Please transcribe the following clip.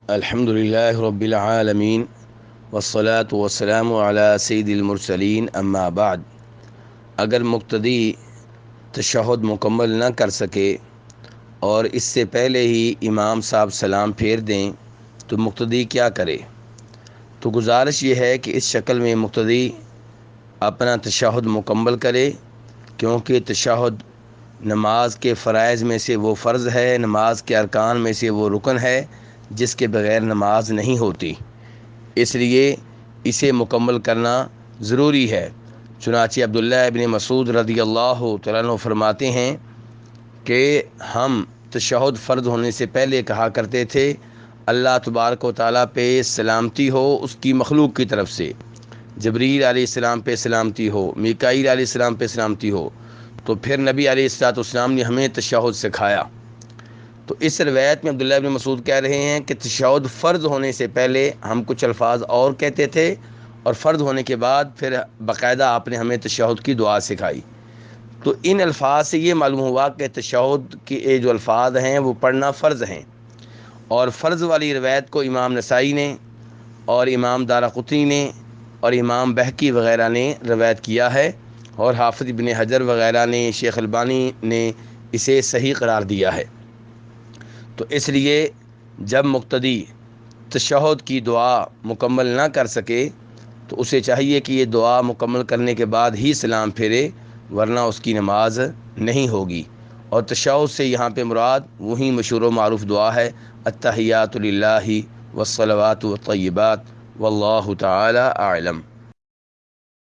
الحمدللہ رب العالمین والصلاة والسلام علی سید المرسلین اما بعد۔ اگر مقتدی تشہد مکمل نہ کر سکے اور اس سے پہلے ہی امام صاحب سلام پھیر دیں تو مقتدی کیا کرے؟ تو گزارش یہ ہے کہ اس شکل میں مقتدی اپنا تشہد مکمل کرے، کیونکہ تشہد نماز کے فرائض میں سے وہ فرض ہے، نماز کے ارکان میں سے وہ رکن ہے جس کے بغیر نماز نہیں ہوتی، اس لیے اسے مکمل کرنا ضروری ہے۔ چنانچہ عبداللہ ابن مسعود رضی اللہ تعالیٰ عنہ فرماتے ہیں کہ ہم تشہد فرض ہونے سے پہلے کہا کرتے تھے، اللہ تبارک و تعالیٰ پہ سلامتی ہو اس کی مخلوق کی طرف سے، جبریل علیہ السلام پہ سلامتی ہو، میکائیل علیہ السلام پہ سلامتی ہو۔ تو پھر نبی علیہ السلام نے ہمیں تشہد سکھایا۔ تو اس روایت میں عبداللہ ابن مسعود کہہ رہے ہیں کہ تشہد فرض ہونے سے پہلے ہم کچھ الفاظ اور کہتے تھے، اور فرض ہونے کے بعد پھر باقاعدہ آپ نے ہمیں تشہد کی دعا سکھائی۔ تو ان الفاظ سے یہ معلوم ہوا کہ تشہد کے جو الفاظ ہیں وہ پڑھنا فرض ہیں، اور فرض والی روایت کو امام نسائی نے اور امام دارقطنی نے اور امام بہقی وغیرہ نے روایت کیا ہے، اور حافظ ابن حجر وغیرہ نے، شیخ البانی نے اسے صحیح قرار دیا ہے۔ تو اس لیے جب مقتدی تشہد کی دعا مکمل نہ کر سکے تو اسے چاہیے کہ یہ دعا مکمل کرنے کے بعد ہی سلام پھیرے، ورنہ اس کی نماز نہیں ہوگی۔ اور تشہد سے یہاں پہ مراد وہی مشہور و معروف دعا ہے، التحیات للہ والصلوات والطیبات واللہ تعالی اعلم۔